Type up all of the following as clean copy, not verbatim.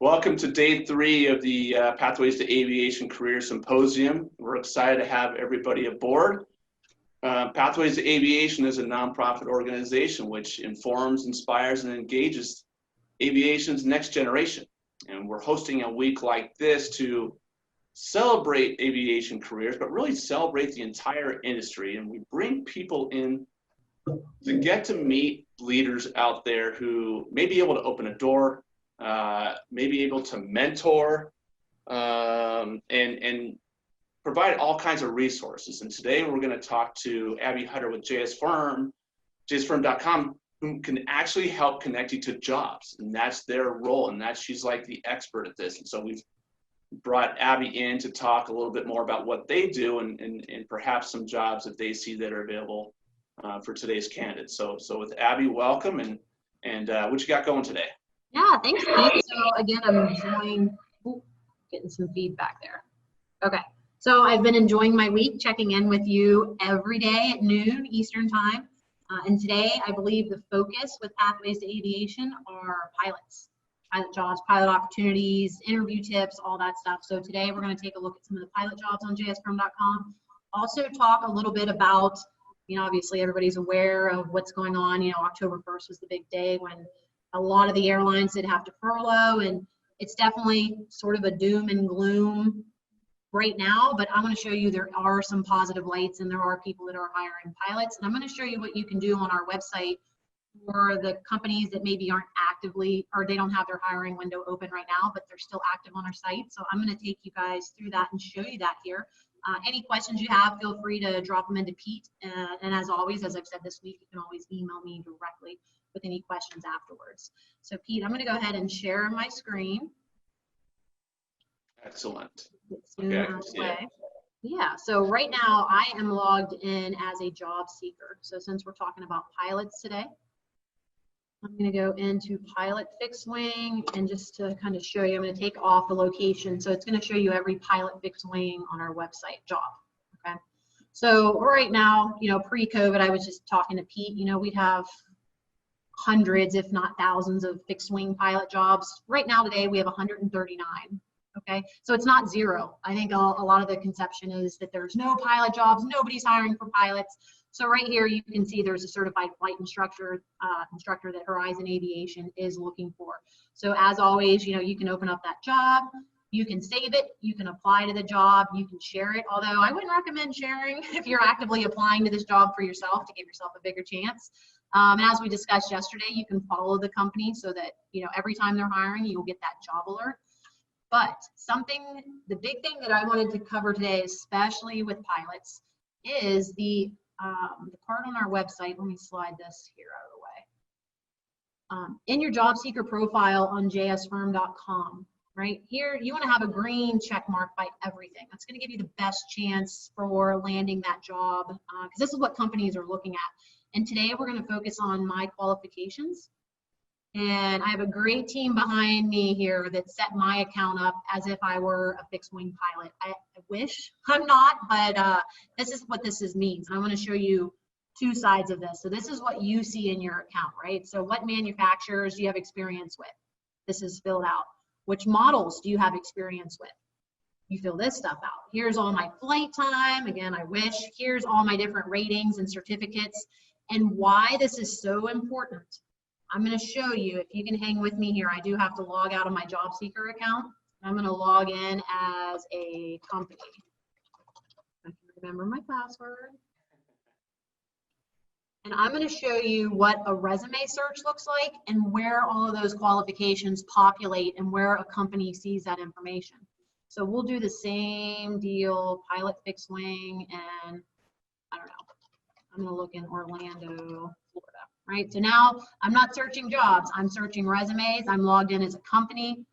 Welcome to day 3 of the Pathways to Aviation Career Symposium. We're excited to have everybody aboard. Pathways to Aviation is a nonprofit organization which informs, inspires, and engages aviation's next generation. And we're hosting a week like this to celebrate aviation careers, but really celebrate the entire industry. And we bring people in to get to meet leaders out there who may be able to open a door, may be able to mentor, and provide all kinds of resources. And today we're going to talk to Abby Hutter with jsfirm.com, who can actually help connect you to jobs. And that's their role, and she's like the expert at this. And so we've brought Abby in to talk a little bit more about what they do and perhaps some jobs that they see that are available for today's candidates. So with Abby, welcome, and what you got going today? Yeah, thanks, Pete. So again, I'm enjoying getting some feedback there. Okay, so I've been enjoying my week, checking in with you every day at noon Eastern time. And today, I believe the focus with Pathways to Aviation are pilots, pilot jobs, pilot opportunities, interview tips, all that stuff. So today, we're going to take a look at some of the pilot jobs on jsfirm.com. Also talk a little bit about, obviously everybody's aware of what's going on. October 1st was the big day when a lot of the airlines did have to furlough, and it's definitely sort of a doom and gloom right now, but I'm going to show you there are some positive lights and there are people that are hiring pilots. And I'm going to show you what you can do on our website for the companies that maybe aren't actively, or they don't have their hiring window open right now, but they're still active on our site. So I'm going to take you guys through that and show you that here. Any questions you have, feel free to drop them into Pete. And as always, as I've said this week, you can always email me directly with any questions afterwards. So Pete, I'm going to go ahead and share my screen. Excellent. Okay, yeah, so right now I am logged in as a job seeker. So since we're talking about pilots today, I'm going to go into pilot fixed wing, and just to kind of show you, I'm going to take off the location. So it's going to show you every pilot fixed wing on our website job. Okay, so right now, pre-COVID, I was just talking to Pete, we'd have hundreds, if not thousands, of fixed wing pilot jobs. Right now today, we have 139. Okay, so it's not zero. I think a lot of the conception is that there's no pilot jobs, nobody's hiring for pilots. So right here, you can see there's a certified flight instructor that Horizon Aviation is looking for. So as always, you can open up that job, you can save it, you can apply to the job, you can share it. Although I wouldn't recommend sharing if you're actively applying to this job for yourself to give yourself a bigger chance. And as we discussed yesterday, you can follow the company so that, every time they're hiring, you'll get that job alert. But the big thing that I wanted to cover today, especially with pilots, is the part on our website. Let me slide this here out of the way. In your job seeker profile on jsfirm.com, right here, you want to have a green check mark by everything. That's going to give you the best chance for landing that job, because this is what companies are looking at. And today we're going to focus on my qualifications. And I have a great team behind me here that set my account up as if I were a fixed wing pilot. I wish I'm not, but this is what this means. And I want to show you two sides of this. So this is what you see in your account, right? So what manufacturers do you have experience with? This is filled out. Which models do you have experience with? You fill this stuff out. Here's all my flight time. Again, I wish. Here's all my different ratings and certificates. And why this is so important, I'm going to show you. If you can hang with me here, I do have to log out of my job seeker account. I'm going to log in as a company. I can remember my password. And I'm going to show you what a resume search looks like and where all of those qualifications populate and where a company sees that information. So we'll do the same deal, pilot fixed wing, and I don't know. I'm going to look in Orlando, Florida. Right, so now I'm not searching jobs, I'm searching resumes. I'm logged in as a company.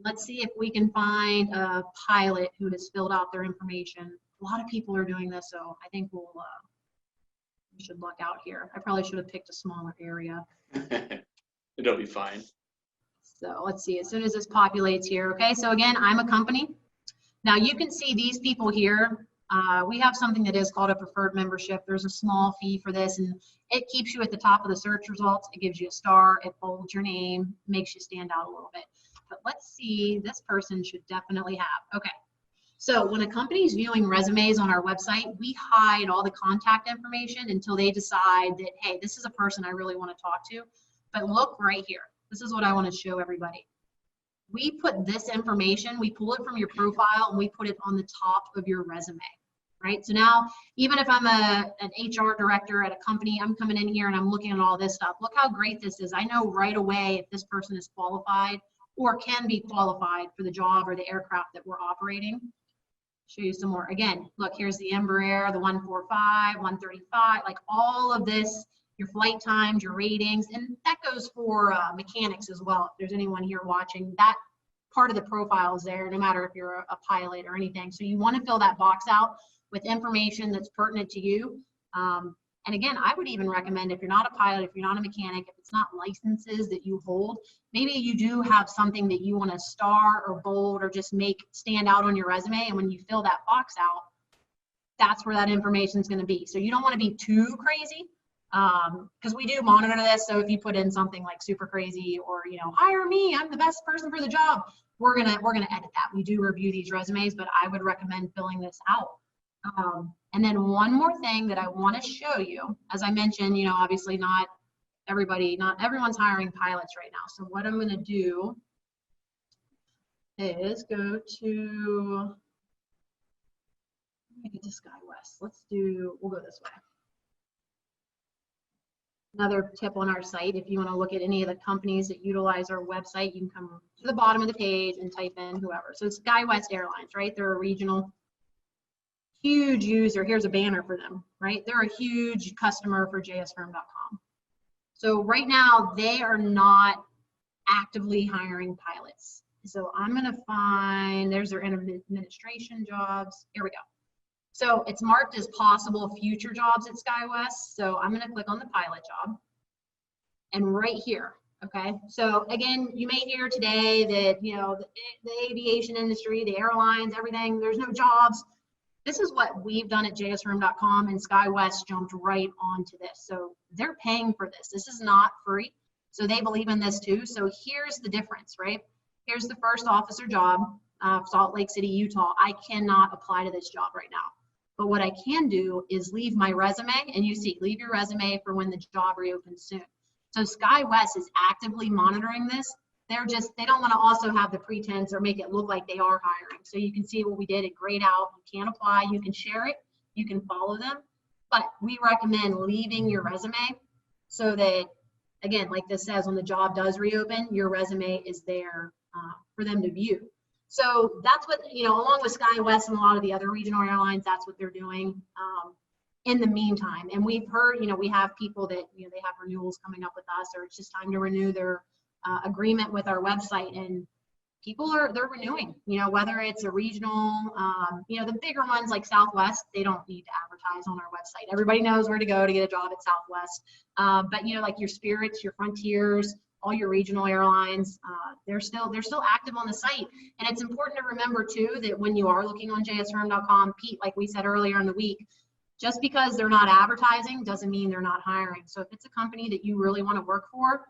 Let's see if we can find a pilot who has filled out their information. A lot of people are doing this, so I think we should luck out here. I probably should have picked a smaller area. It'll be fine. So let's see, as soon as this populates here, okay, so again, I'm a company. Now you can see these people here. We have something that is called a preferred membership. There's a small fee for this, and it keeps you at the top of the search results. It gives you a star, it bolds your name, makes you stand out a little bit. but let's see, this person should definitely have. Okay. So when a company is viewing resumes on our website, we hide all the contact information until they decide that, hey, this is a person I really want to talk to. But look right here. This is what I want to show everybody. We put this information, we pull it from your profile and we put it on the top of your resume, right? So now, even if I'm an HR director at a company, I'm coming in here and I'm looking at all this stuff. Look how great this is. I know right away if this person is qualified or can be qualified for the job or the aircraft that we're operating. Show you some more. Again, look, here's the Embraer, the 145, 135, like all of this, your flight times, your ratings, and that goes for mechanics as well. If there's anyone here watching, that part of the profile is there, no matter if you're a pilot or anything. So you want to fill that box out with information that's pertinent to you. And again, I would even recommend, if you're not a pilot, if you're not a mechanic, if it's not licenses that you hold, maybe you do have something that you want to star or bold or just make stand out on your resume. And when you fill that box out, that's where that information is going to be. So you don't want to be too crazy, because we do monitor this. So if you put in something like super crazy or, you know, hire me, I'm the best person for the job, we're gonna edit that. We do review these resumes, but I would recommend filling this out. And then one more thing that I want to show you, as I mentioned, you know, obviously not everyone's hiring pilots right now. So what I'm going to do is go to, let me get to SkyWest. We'll go this way. Another tip on our site, if you want to look at any of the companies that utilize our website, you can come to the bottom of the page and type in whoever. So SkyWest Airlines, right? They're a regional, huge user. Here's a banner for them, right? They're a huge customer for jsfirm.com. So right now they are not actively hiring pilots. So I'm going to find, there's their administration jobs. Here we go. So it's marked as possible future jobs at SkyWest. So I'm going to click on the pilot job. And right here, okay? So again, you may hear today that, you know, the aviation industry, the airlines, everything, there's no jobs. This is what we've done at jsfirm.com, and SkyWest jumped right onto this. So they're paying for this. This is not free. So they believe in this too. So here's the difference, right? Here's the first officer job, Salt Lake City, Utah. I cannot apply to this job right now. But what I can do is leave my resume, and you see, leave your resume for when the job reopens soon. So SkyWest is actively monitoring this. They don't want to also have the pretense or make it look like they are hiring. So you can see what we did at grayed out. You can apply, you can share it, you can follow them, but we recommend leaving your resume so that, again, like this says, when the job does reopen, your resume is there for them to view. So that's what, you know, along with SkyWest and a lot of the other regional airlines, that's what they're doing in the meantime. And we've heard, you know, we have people that, you know, they have renewals coming up with us, or it's just time to renew their agreement with our website, and people they're renewing, you know, whether it's a regional, you know, the bigger ones like Southwest, they don't need to advertise on our website. Everybody knows where to go to get a job at Southwest. But you know, like your Spirits, your Frontiers, all your regional airlines, they're still active on the site. And it's important to remember too that when you are looking on jsfirm.com, Pete, like we said earlier in the week, just because they're not advertising doesn't mean they're not hiring. So if it's a company that you really want to work for,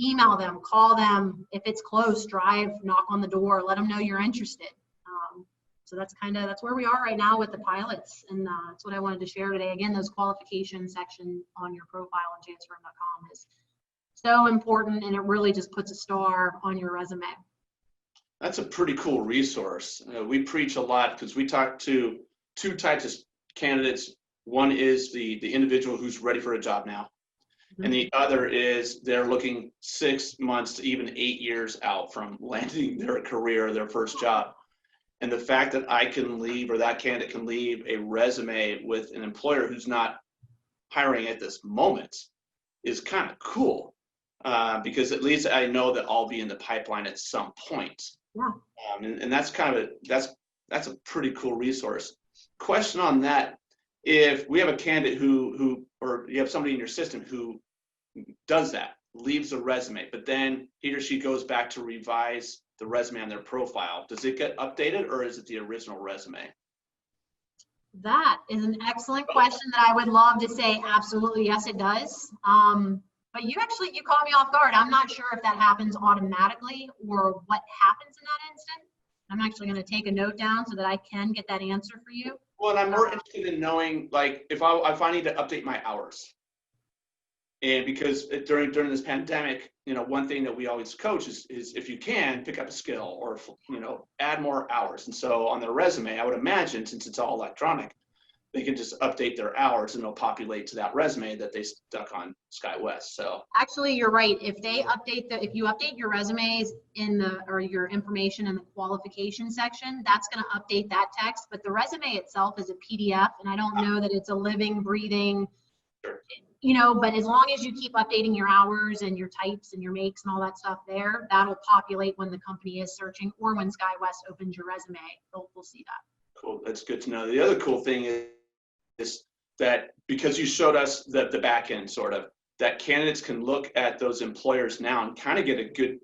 email them, call them. If it's close, drive, knock on the door, let them know you're interested. So that's where we are right now with the pilots, and that's what I wanted to share today. Again, those qualification section on your profile on jsfirm.com is so important, and it really just puts a star on your resume. That's a pretty cool resource. We preach a lot because we talk to two types of candidates. One is the individual who's ready for a job now. And the other is they're looking 6 months to even 8 years out from landing their career, their first job. And the fact that I can leave, or that candidate can leave, a resume with an employer who's not hiring at this moment is kind of cool, because at least I know that I'll be in the pipeline at some point. Yeah. And that's kind of that's a pretty cool resource. Question on that: if we have a candidate who or you have somebody in your system who does that, leaves a resume, but then he or she goes back to revise the resume on their profile, does it get updated, or is it the original resume? That is an excellent question that I would love to say absolutely yes, it does. But you caught me off guard. I'm not sure if that happens automatically or what happens in that instant. I'm actually going to take a note down so that I can get that answer for you. Well, and I'm more interested in knowing, like, if I need to update my hours. And because during this pandemic, one thing that we always coach is if you can, pick up a skill or, add more hours. And so on their resume, I would imagine, since it's all electronic, they can just update their hours and it'll populate to that resume that they stuck on SkyWest. So actually, you're right. If you update your resumes or your information in the qualification section, that's going to update that text. But the resume itself is a PDF, and I don't know that it's a living, breathing. Sure. But as long as you keep updating your hours and your types and your makes and all that stuff there, that'll populate when the company is searching or when SkyWest opens your resume. They'll see that. Cool. That's good to know. The other cool thing is that because you showed us the back end sort of, that candidates can look at those employers now and kind of get a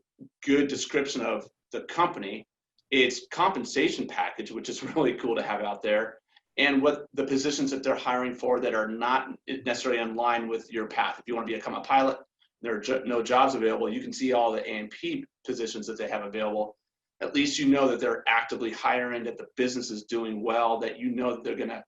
good description of the company, its compensation package, which is really cool to have out there, and what the positions that they're hiring for that are not necessarily in line with your path. If you want to become a pilot, there are no jobs available. You can see all the A&P positions that they have available. At least you know that they're actively hiring, that the business is doing well, that that they're going to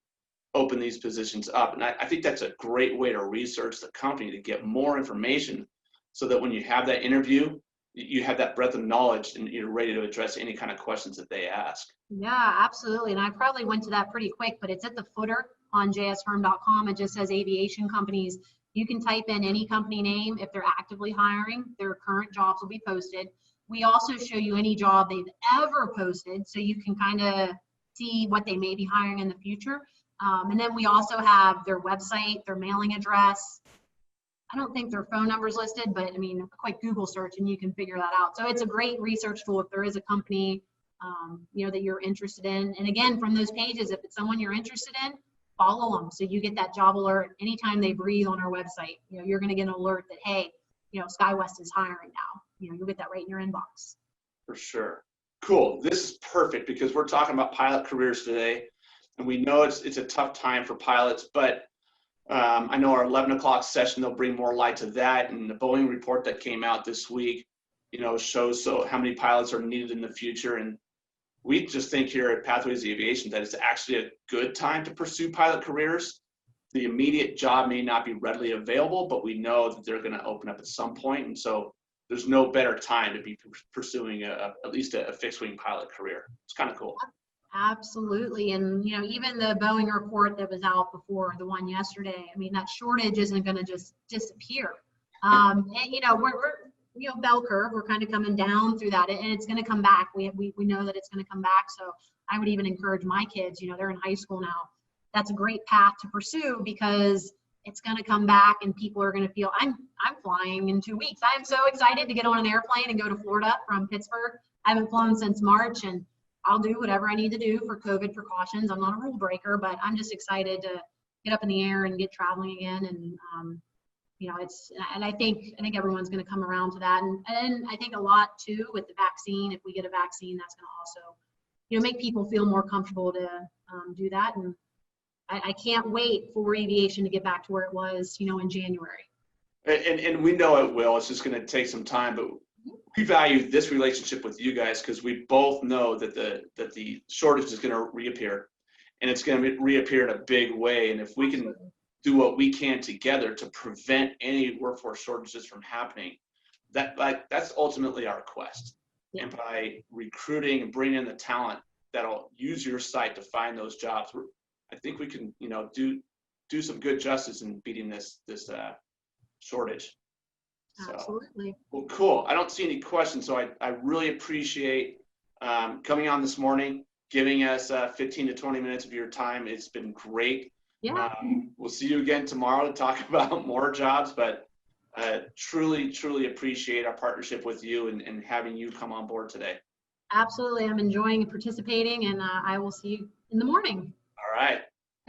open these positions up. And I think that's a great way to research the company, to get more information so that when you have that interview, you have that breadth of knowledge and you're ready to address any kind of questions that they ask. Yeah, absolutely. And I probably went to that pretty quick, but it's at the footer on jsfirm.com. It just says aviation companies. You can type in any company name. If they're actively hiring, their current jobs will be posted. We also show you any job they've ever posted, so you can kind of see what they may be hiring in the future. And then we also have their website, their mailing address. I don't think their phone number is listed, but I mean, a quick Google search and you can figure that out. So it's a great research tool if there is a company, that you're interested in. And again, from those pages, if it's someone you're interested in, follow them. So you get that job alert anytime they breathe on our website. You're going to get an alert that, hey, SkyWest is hiring now. You'll get that right in your inbox. For sure. Cool. This is perfect because we're talking about pilot careers today. And we know it's a tough time for pilots, but I know our 11 o'clock session, they'll bring more light to that. And the Boeing report that came out this week, shows how many pilots are needed in the future. And we just think here at Pathways to Aviation that it's actually a good time to pursue pilot careers. The immediate job may not be readily available, but we know that they're going to open up at some point. And so there's no better time to be pursuing at least a fixed wing pilot career. It's kind of cool. Absolutely. And, even the Boeing report that was out before the one yesterday, I mean, that shortage isn't going to just disappear. And, we're bell curve, we're kind of coming down through that, and it's going to come back. We know that it's going to come back. So I would even encourage my kids, they're in high school now. That's a great path to pursue because it's going to come back and people are going to feel, I'm flying in 2 weeks. I'm so excited to get on an airplane and go to Florida from Pittsburgh. I haven't flown since March, and I'll do whatever I need to do for COVID precautions. I'm not a rule breaker, but I'm just excited to get up in the air and get traveling again. And, and I think everyone's going to come around to that. And I think a lot too with the vaccine, if we get a vaccine, that's going to also, make people feel more comfortable to do that. And I can't wait for aviation to get back to where it was, in January. And we know it will. It's just going to take some time, but we value this relationship with you guys because we both know that the shortage is going to reappear, and it's going to reappear in a big way. And if we can do what we can together to prevent any workforce shortages from happening, that's ultimately our quest. Yeah. And by recruiting and bringing in the talent that'll use your site to find those jobs, I think we can, do some good justice in beating this shortage. Absolutely. So, well, cool. I don't see any questions, so I really appreciate coming on this morning, giving us 15 to 20 minutes of your time. It's been great. Yeah. We'll see you again tomorrow to talk about more jobs, but truly, truly appreciate our partnership with you and having you come on board today. Absolutely. I'm enjoying participating, and I will see you in the morning. All right.